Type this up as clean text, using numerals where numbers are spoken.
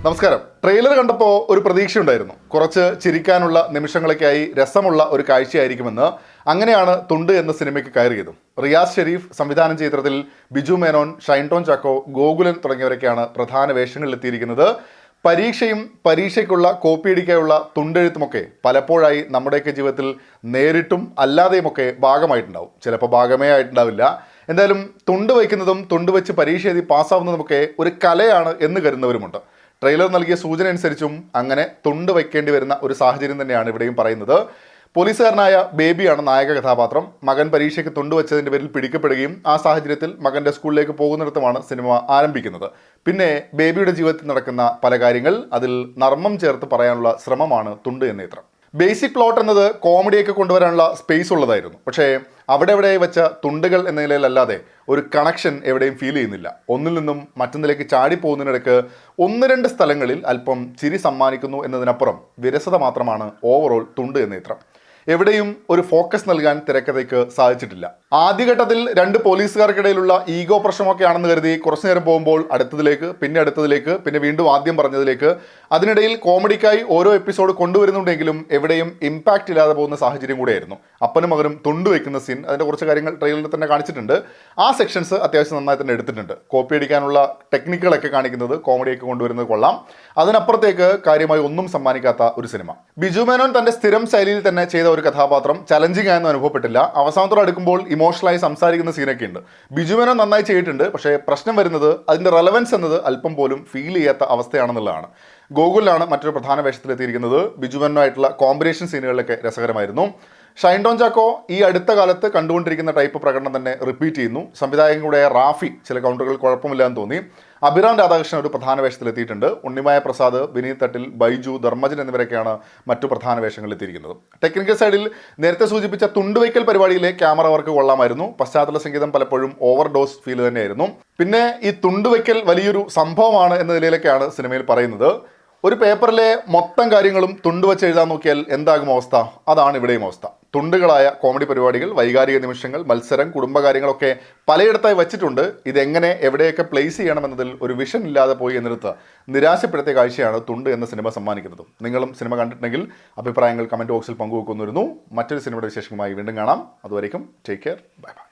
നമസ്കാരം. ട്രെയിലർ കണ്ടപ്പോൾ ഒരു പ്രതീക്ഷയുണ്ടായിരുന്നു. കുറച്ച് ചിരിക്കാനുള്ള നിമിഷങ്ങളൊക്കെയായി രസമുള്ള ഒരു കാഴ്ചയായിരിക്കുമെന്ന്. അങ്ങനെയാണ് തുണ്ട് എന്ന സിനിമയ്ക്ക് കയറിയതും. റിയാസ് ഷെരീഫ് സംവിധാനം ചെയ്തതിൽ ബിജു മേനോൻ, ഷൈൻ ടോം ചാക്കോ, ഗോകുലൻ തുടങ്ങിയവരൊക്കെയാണ് പ്രധാന വേഷങ്ങളിലെത്തിയിരിക്കുന്നത്. പരീക്ഷയും പരീക്ഷയ്ക്കുള്ള കോപ്പിയടിക്കാനുള്ള തുണ്ടെഴുത്തുമൊക്കെ പലപ്പോഴായി നമ്മുടെയൊക്കെ ജീവിതത്തിൽ നേരിട്ടും അല്ലാതെയുമൊക്കെ ഭാഗമായിട്ടുണ്ടാവും. ചിലപ്പോൾ ഭാഗമേ ആയിട്ടുണ്ടാവില്ല. എന്തായാലും തുണ്ട് വയ്ക്കുന്നതും തുണ്ട് വെച്ച് പരീക്ഷ എഴുതി പാസ്സാവുന്നതുമൊക്കെ ഒരു കലയാണ് എന്ന് കരുതുന്നവരുമുണ്ട്. ട്രെയിലർ നൽകിയ സൂചന അനുസരിച്ചും അങ്ങനെ തുണ്ട് വയ്ക്കേണ്ടി വരുന്ന ഒരു സാഹചര്യം തന്നെയാണ് ഇവിടെയും പറയുന്നത്. പോലീസുകാരനായ ബേബിയാണ് നായക കഥാപാത്രം. മകൻ പരീക്ഷയ്ക്ക് തുണ്ട് വെച്ചതിൻ്റെ പേരിൽ പിടിക്കപ്പെടുകയും ആ സാഹചര്യത്തിൽ മകൻ്റെ സ്കൂളിലേക്ക് പോകുന്നിടത്തുമാണ് സിനിമ ആരംഭിക്കുന്നത്. പിന്നെ ബേബിയുടെ ജീവിതത്തിൽ നടക്കുന്ന പല കാര്യങ്ങൾ, അതിൽ നർമ്മം ചേർത്ത് പറയാനുള്ള ശ്രമമാണ് തുണ്ട് എന്ന ചിത്രം. ബേസിക് പ്ലോട്ട് എന്നത് കോമഡിയൊക്കെ കൊണ്ടുവരാനുള്ള സ്പേസ് ഉള്ളതായിരുന്നു. പക്ഷേ അവിടെ വെച്ച തുണ്ടുകൾ എന്ന നിലയിലല്ലാതെ ഒരു കണക്ഷൻ എവിടെയും ഫീൽ ചെയ്യുന്നില്ല. ഒന്നിൽ നിന്നും മറ്റൊന്നിലേക്ക് ചാടിപ്പോകുന്നതിനിടയ്ക്ക് ഒന്ന് രണ്ട് സ്ഥലങ്ങളിൽ അല്പം ചിരി സമ്മാനിക്കുന്നു എന്നതിനപ്പുറം വിരസത മാത്രമാണ് ഓവറോൾ തുണ്ട് എന്ന ചിത്രം. എവിടെയും ഒരു ഫോക്കസ് നൽകാൻ തിരക്കഥയ്ക്ക് സാധിച്ചിട്ടില്ല. ആദ്യഘട്ടത്തിൽ രണ്ട് പോലീസുകാർക്കിടയിലുള്ള ഈഗോ പ്രശ്നമൊക്കെയാണെന്ന് കരുതി കുറച്ചു നേരം പോകുമ്പോൾ അടുത്തതിലേക്ക്, പിന്നെ വീണ്ടും ആദ്യം പറഞ്ഞതിലേക്ക്, അതിനിടയിൽ കോമഡിക്കായി ഓരോ എപ്പിസോഡ് കൊണ്ടുവരുന്നുണ്ടെങ്കിലും എവിടെയും ഇമ്പാക്റ്റ് ഇല്ലാതെ പോകുന്ന സാഹചര്യം കൂടെയായിരുന്നു. അപ്പനും മകനും തുണ്ട് വയ്ക്കുന്ന സീൻ, അതിൻ്റെ കുറച്ച് കാര്യങ്ങൾ ട്രെയിലറിൽ തന്നെ കാണിച്ചിട്ടുണ്ട്. ആ സെക്ഷൻസ് അത്യാവശ്യം നന്നായി തന്നെ എടുത്തിട്ടുണ്ട്. കോപ്പി അടിക്കാനുള്ള ടെക്നിക്കുകളൊക്കെ കാണിക്കുന്നത്, കോമഡിയൊക്കെ കൊണ്ടുവരുന്നത് കൊള്ളാം. അതിനപ്പുറത്തേക്ക് കാര്യമായി ഒന്നും സമ്മാനിക്കാത്ത ഒരു സിനിമ. ബിജു മേനോൻ തൻ്റെ സ്ഥിരം ശൈലിയിൽ തന്നെ ചെയ്ത ഒരു കഥാപാത്രം ചലഞ്ചിങ് ആയെന്ന് അനുഭവപ്പെട്ടില്ല. അവസാനത്തോടെ അടുക്കുമ്പോൾ ഇമോഷണലായി സംസാരിക്കുന്ന സീനൊക്കെ ഉണ്ട്. ബിജു മേനോൻ നന്നായി ചെയ്തിട്ടുണ്ട്. പക്ഷേ പ്രശ്നം വരുന്നത് അതിൻ്റെ റെലവൻസ് എന്നത് അല്പം പോലും ഫീൽ ചെയ്യാത്ത അവസ്ഥയാണെന്നുള്ളതാണ്. ഗോകുലാണ് മറ്റൊരു പ്രധാന വേഷത്തിലെത്തിയിരിക്കുന്നത്. ബിജു മേനോനായിട്ടുള്ള കോമ്പിനേഷൻ സീനുകളിലൊക്കെ രസകരമായിരുന്നു. ഷൈൻ ടോം ചാക്കോ ഈ അടുത്ത കാലത്ത് കണ്ടുകൊണ്ടിരിക്കുന്ന ടൈപ്പ് പ്രകടനം തന്നെ റിപ്പീറ്റ് ചെയ്യുന്നു. സംവിധായകൻ കൂടെ റാഫി ചില കൗണ്ടറുകൾ കുഴപ്പമില്ലാന്ന് തോന്നി. അഭിറാം രാധാകൃഷ്ണൻ ഒരു പ്രധാന വേഷത്തിലെത്തിയിട്ടുണ്ട്. ഉണ്ണിമായ പ്രസാദ്, വിനീത് തട്ടിൽ, ബൈജു, ധർമ്മജൻ എന്നിവരൊക്കെയാണ് മറ്റു പ്രധാന വേഷങ്ങളിലെത്തിയിരിക്കുന്നത്. ടെക്നിക്കൽ സൈഡിൽ നേരത്തെ സൂചിപ്പിച്ച തുണ്ടുവയ്ക്കൽ പരിപാടിയിലെ ക്യാമറ വർക്ക് കൊള്ളാമായിരുന്നു. പശ്ചാത്തല സംഗീതം പലപ്പോഴും ഓവർഡോസ് ഫീൽ തന്നെയായിരുന്നു. പിന്നെ ഈ തുണ്ടുവയ്ക്കൽ വലിയൊരു സംഭവമാണ് എന്ന നിലയിലൊക്കെയാണ് സിനിമയിൽ പറയുന്നത്. ഒരു പേപ്പറിലെ മൊത്തം കാര്യങ്ങളും തുണ്ട് വെച്ച് എഴുതാൻ നോക്കിയാൽ എന്താകും അവസ്ഥ? അതാണ് ഇവിടെയും അവസ്ഥ. തുണ്ടുകളായ കോമഡി പരിപാടികൾ, വൈകാരിക നിമിഷങ്ങൾ, മത്സരം, കുടുംബകാര്യങ്ങളൊക്കെ പലയിടത്തായി വച്ചിട്ടുണ്ട്. ഇതെങ്ങനെ എവിടെയൊക്കെ പ്ലേസ് ചെയ്യണമെന്നതിൽ ഒരു വിഷൻ ഇല്ലാതെ പോയി എന്നിടത്ത് നിരാശപ്പെടുത്തിയ കാഴ്ചയാണ് തുണ്ട് എന്ന സിനിമ സമ്മാനിക്കുന്നത്. നിങ്ങളും സിനിമ കണ്ടിട്ടുണ്ടെങ്കിൽ അഭിപ്രായങ്ങൾ കമൻറ്റ് ബോക്സിൽ പങ്കുവെക്കുന്നിരുന്നു. മറ്റൊരു സിനിമയുടെ വിശേഷങ്ങളുമായി വീണ്ടും കാണാം. അതുവരേക്കും ടേക്ക് കെയർ, ബൈ ബൈ.